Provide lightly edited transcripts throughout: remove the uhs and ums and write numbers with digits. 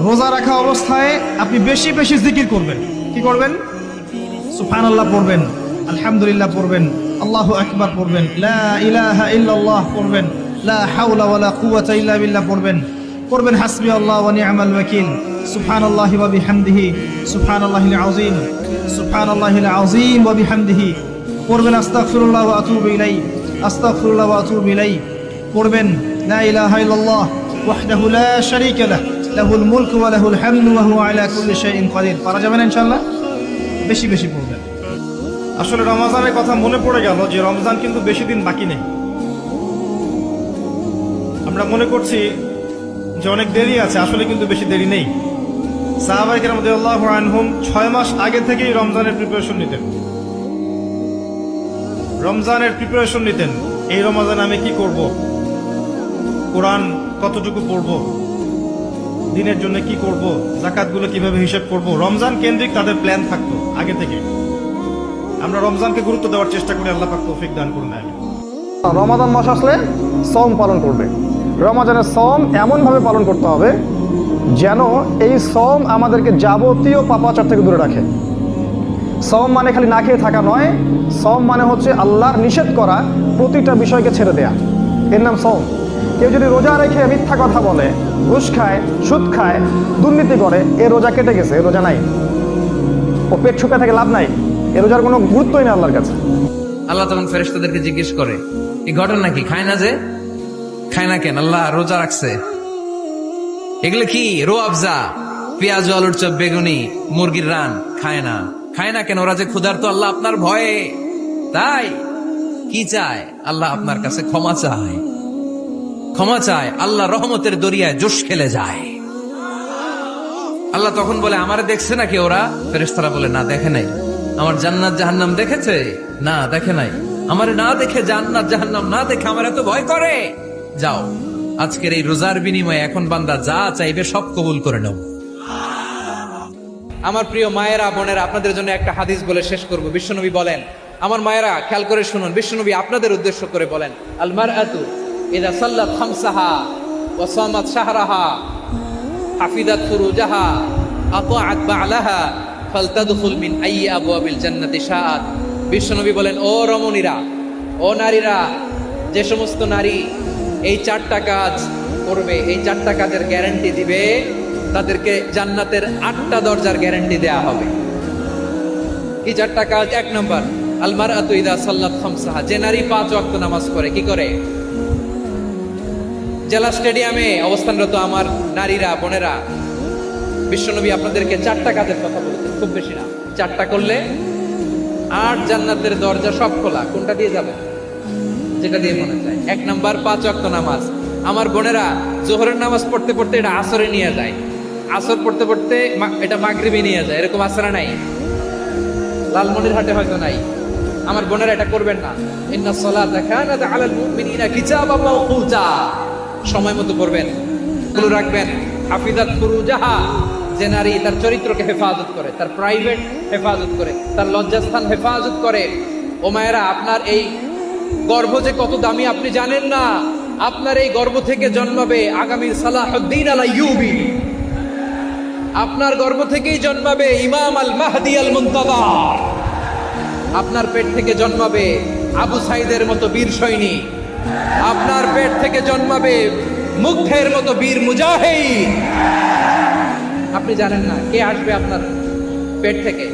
রোজা রাখা অবস্থায় আপনি বেশি বেশি জিকির করবেন। কি করবেন? সুবহানাল্লাহ পড়বেন, আলহামদুলিল্লাহ পড়বেন, আল্লাহু আকবার পড়বেন, লা ইলাহা ইল্লাল্লাহ পড়বেন, লা হাওলা ওয়ালা কুওয়াতা ইল্লা বিল্লাহ পড়বেন, পড়বেন হাসবি আল্লাহ ওয়া নি'মাল ওয়াকিল, সুবহানাল্লাহি ওয়া বিহামদিহি, সুবহানাল্লাহিল আযীম, সুবহানাল্লাহিল আযীম ওয়া বিহামদিহি, পড়বেন আস্তাগফিরুল্লাহ ওয়া আতুবু ইলাইহি, আস্তাগফিরুল্লাহ ওয়া আতুবু ইলাইহি, পড়বেন লা ইলাহা ইল্লাল্লাহ ওয়াহদাহু লা শারীকা লাহু লাহুল মুলকু ওয়া লাহুল হামদু ওয়া হুয়া আলা কুল্লি শাইইন কাদির। পারা যাবে না ইনশাআল্লাহ? বেশি বেশি পড়বেন। আসলে রমজানের কথা মনে পড়ে গেল যে রমজান কিন্তু বেশি দিন বাকি নেই। আমরা মনে করছি যে অনেক দেরি আছে, আসলে কিন্তু বেশি দেরি নেই। সাহাবায়ে কেরাম রাদিয়াল্লাহু আনহুম 6 মাস আগে থেকেই রমজানের প্রিপারেশন নিতেন। এই রমজানে আমি কি করব, কোরআন কতটুকু পড়ব, দিনের জন্য কি করব, যাকাতগুলো কিভাবে হিসাব করব, রমজান কেন্দ্রিক তাদের প্ল্যান থাকতো আগে থেকে। আমরা রমজানকে গুরুত্ব দেওয়ার চেষ্টা করি, আল্লাহ পাক তৌফিক দান করুন। রমাদান মাস আসলে সওম পালন করবে। রমাদানের সওম এমনভাবে পালন করতে হবে যেন এই সওম আমাদেরকে যাবতীয় পাপাচার থেকে দূরে রাখে। সওম মানে খালি না খেয়ে থাকা নয়, সওম মানে হচ্ছে আল্লাহর নিষেধ করা প্রতিটা বিষয়কে ছেড়ে দেয়া, এর নাম সওম। কেউ যদি রোজা রেখে মিথ্যা কথা বলে, ঘুষ খায়, সুদ খায়, দুর্নীতি করে, এ রোজা কেটে গেছে, এ রোজা নাই। ও পেট শুকা থেকে লাভ নাই, এ রোজার কোনো গুরুত্বই নেই আল্লাহর কাছে। আল্লাহ তখন ফেরেশতাদেরকে জিজ্ঞেস করে, এই ঘটনা কি? খায় না যে? খায় না কেন? আল্লাহ রোজা রাখছে। এগুলো কি? রো আফজা, পেঁয়াজ, আলুর চপ, বেগুনি, মুরগির রান খায় না। খায় না কেন? ওরা যে ক্ষুধার্ত, আল্লাহ আপনার ভয়ে। তাই কি চায়? আল্লাহ আপনার কাছে ক্ষমা চায়, ক্ষমা চায়। আল্লাহ রহমতের দরিয়ায় জোশ খেলে যায়। আল্লাহ তখন বলে, আমারে দেখছে নাকি ওরা? ফেরেশতারা বলে, না দেখে নাই। আমার জান্নাত জাহান্নাম দেখেছে? না দেখে নাই। আমারে না দেখে, জান্নাত জাহান্নাম না দেখে আমার এত ভয় করে? যাও, আজকের এই রোজার বিনিময়ে এখন বান্দা যা চাইবে সব কবুল করে নাও। আমার প্রিয় মায়েরা, বোনেরা, আপনাদের জন্য একটা হাদিস বলে শেষ করব। বিশ্বনবী বলেন, আমার মায়েরা খেয়াল করে শুনুন, বিশ্বনবী আপনাদের উদ্দেশ্য করে বলেন, আল মারআতু ইযা সাল্লাত খামসাহা ওয়া সামাত শাহরাহা হাফিজাত ফুরুজাহা আতাআত বা'লাহা ফালতাদখুল মিন আইয়ি আবওয়াবিল জান্নাতি শাআত। বিশ্বনবী বলেন, ও রমণীরা, ও নারীরা, যে সমস্ত নারী এই 4টা কাজ করবে, এই 4টা কাজের গ্যারান্টি দিবে, তাদেরকে জান্নাতের 8টা দরজার গ্যারান্টি দেয়া হবে। কি 4টা কাজ? 1 নম্বর, আল মারআতু ইযা সাল্লাত খামসাহা, যে নারী 5 ওয়াক্ত নামাজ পড়ে। কি করে? জেলা স্টেডিয়ামে অবস্থানরত আমার নারীরা, বোনেরা, বিশ্বনবী আপনাদেরকে 4টা কাজের কথা বলেছেন, খুব বেশি না। 4টা করলে 8 জান্নাতের দরজা সব খোলা। কোনটা দিয়ে যাবে? যেটা দিয়ে মনে চায়। 1 নাম্বার 5 ওয়াক্ত নামাজ। আমার বোনেরা জোহরের নামাজ পড়তে পড়তে এটা আসরে নিয়ে যায়, আসর পড়তে পড়তে এটা মাগরিবে নিয়ে যায়। এরকম আসরা নাই? লালমনিরহাটে হয়তো নাই। আমার বোনেরা এটা করবেন না। ইন্নাস সালাতা কানাত আলাল মুমিনিনা কিতাবাম মাওকুতা, সময় মতো পড়বেন, গুলো রাখবেন। হাফিজাত ফুরুজাহা, যে নারী তার চরিত্রকে হেফাজত করে, তার প্রাইভেট হেফাজত করে, তার লজ্জাস্থান হেফাজত করে। ও মায়েরা, আপনার এই গর্ভ যে কত দামি আপনি জানেন না। আপনার এই গর্ভ থেকে জন্মাবে আগামীর সালাহুদ্দিন আল আইয়ুবী। আপনার গর্ভ থেকেই জন্মাবে ইমাম আল মাহদি আল মুনতাযর। আপনার পেট থেকে জন্মাবে আবু সাইদের মতো বীর সৈনিক। আপনার পেট থেকে জন্মাবে মুগ্ধের মতো বীর মুজাহিদ। আপনি জানেন না কে আসবে আপনার পেট থেকে।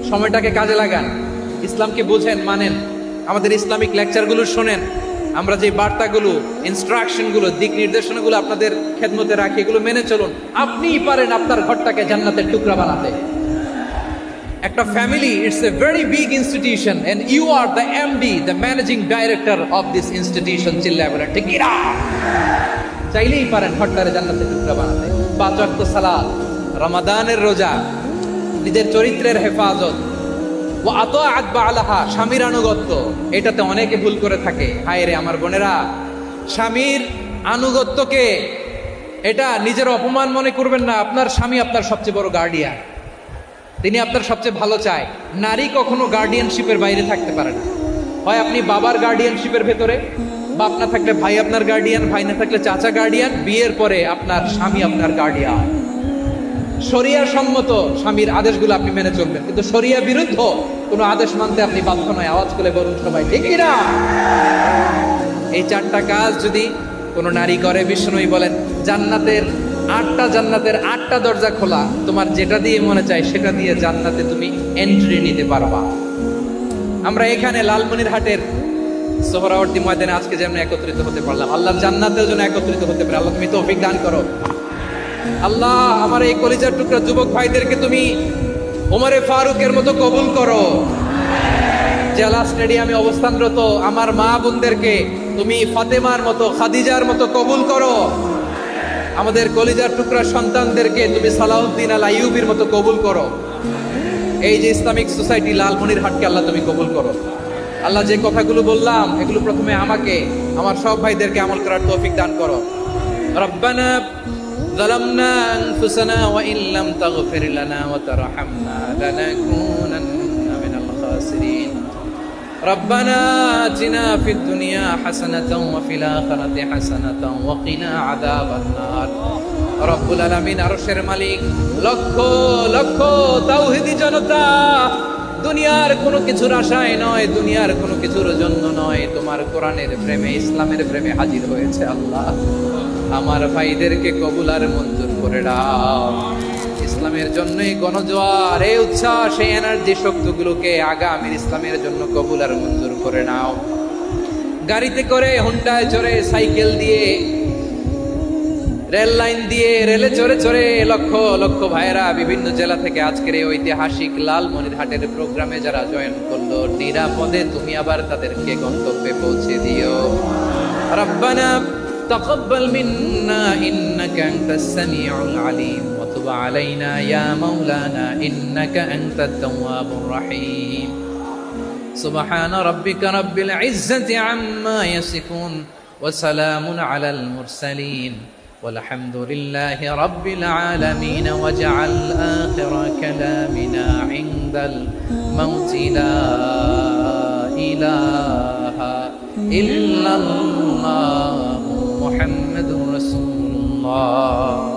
সময়টাকে কাজে লাগান, ইসলামকে বোঝেন, মানেন, আমাদের ইসলামিক লেকচারগুলো শোনেন। আমরা যে বার্তাগুলো, ইনস্ট্রাকশনগুলো, দিক নির্দেশনাগুলো আপনাদের খেদমতে রাখি, এগুলো মেনে চলুন। আপনিই পারেন আপনার ঘরটাকে জান্নাতের টুকরা বানাতে। একটা family, it's a very big institution and you are the MD, the managing director of this institution. চিল্লায় বলেন ঠিক কিনা? চাইলেই পারেন ঘরটারে জান্নাতের টুকরা বানাতে। 5 ওয়াক্ত সালাত, রমাদানের রোজা, নিজের চরিত্রের হেফাজত, ও আতাআত বা'লাহা, স্বামীর আনুগত্য। এটাতে অনেকে ভুল করে থাকে। হায় রে আমার বোনেরা, স্বামীর আনুগত্যকে এটা নিজের অপমান মনে করবেন না। আপনার স্বামী আপনার সবচেয়ে বড় গার্ডিয়ান, তিনি আপনার সবচেয়ে ভালো চায়। নারী কখনো গার্ডিয়ানশিপের বাইরে থাকতে পারে না। হয় আপনি বাবার গার্ডিয়ানশিপের ভেতরে, বাপ না থাকলে ভাই আপনার গার্ডিয়ান, ভাই না থাকলে চাচা গার্ডিয়ান, বিয়ের পরে আপনার স্বামী আপনার গার্ডিয়ান। শরিয়া সম্মত স্বামীর আদেশগুলো আপনি মেনে চলবেন, কিন্তু শরিয়া বিরুদ্ধ কোনো আদেশ মানতে আপনি বাধ্য নয়। আওয়াজ করে বলুন সবাই, ঠিক কিনা? এই 4টা কাজ যদি কোনো নারী করে, বিষ্ণুই বলেন জান্নাতের 8টা দরজা খোলা, তোমার যেটা দিয়ে মনে চায় সেটা দিয়ে জান্নাতে তুমি এন্ট্রি নিতে পারবা। আমরা এখানে লালমনিরহাটের সোহরাওয়ার্দী ময়দানে আজকে যেমন একত্রিত হতে পারলাম, আল্লাহর জান্নাতের জন্য একত্রিত হতে পারে। আল্লাহ তুমি তৌফিক দান করো। আল্লাহ আমার এই কলিজার টুকরা যুবক ভাইদেরকে তুমি ওমরে ফারুকের মতো কবুল করো। জেলা স্টেডিয়ামে অবস্থানরত আমার মা বোনদেরকে তুমি ফাতেমার মতো, খাদিজার মতো কবুল করো। আমাদের কলিজার টুকরা সন্তানদেরকে তুমি সালাউদ্দিন আল আইয়ুবির মতো কবুল করো। এই যে ইসলামিক সোসাইটি লালমনিরহাটকে আল্লাহ তুমি কবুল করো। আল্লাহ যে কথাগুলো বললাম এগুলো প্রথমে আমাকে, আমার সব ভাইদেরকে আমল করার তৌফিক দান করো। রব্বানা ظلمنا أنفسنا وإن لم تغفر لنا وترحمنا لنكونن من الخاسرين ربنا آتنا في الدنيا حسنة وفي الآخرة حسنة وقنا عذاب النار رب العالمين আরশের মালিক, লক্ষ লক্ষ তাওহীদি জনতা দুনিয়ার কোনো কিছুর আশায় নয়, দুনিয়ার কোনো কিছুর জন্য নয়, তোমার কোরআনের প্রেমে, ইসলামের প্রেমে হাজির হয়েছে। আল্লাহ আমার ভাইদেরকে কবুল আর মঞ্জুর করে দাও। ইসলামের জন্য এই গণজোয়ার, এই উচ্ছ্বাস, এই এনার্জি শক্তিগুলোকে আগামীর ইসলামের জন্য কবুল আর মঞ্জুর করে নাও। গাড়িতে করে, হুন্ডায় চড়ে, সাইকেল দিয়ে, রেল লাইন দিয়ে, রেলে চড়ে চড়ে লক্ষ লক্ষ ভাইয়েরা বিভিন্ন জেলা থেকে আজকের এই ঐতিহাসিক লালমনিরহাটের প্রোগ্রামে যারা জয়েন করলো, নিরাপদে তুমি আবার তাদেরকে গন্তব্যে পৌঁছে দিও। রব্বানা تقبل منا إنك أنت السميع العليم وتب علينا يا مولانا إنك أنت التواب الرحيم سبحان ربك رب العزة عما يصفون وسلام على المرسلين والحمد لله رب العالمين واجعل آخر كلامنا عند الموت لا إله إلا الله محمد رسول الله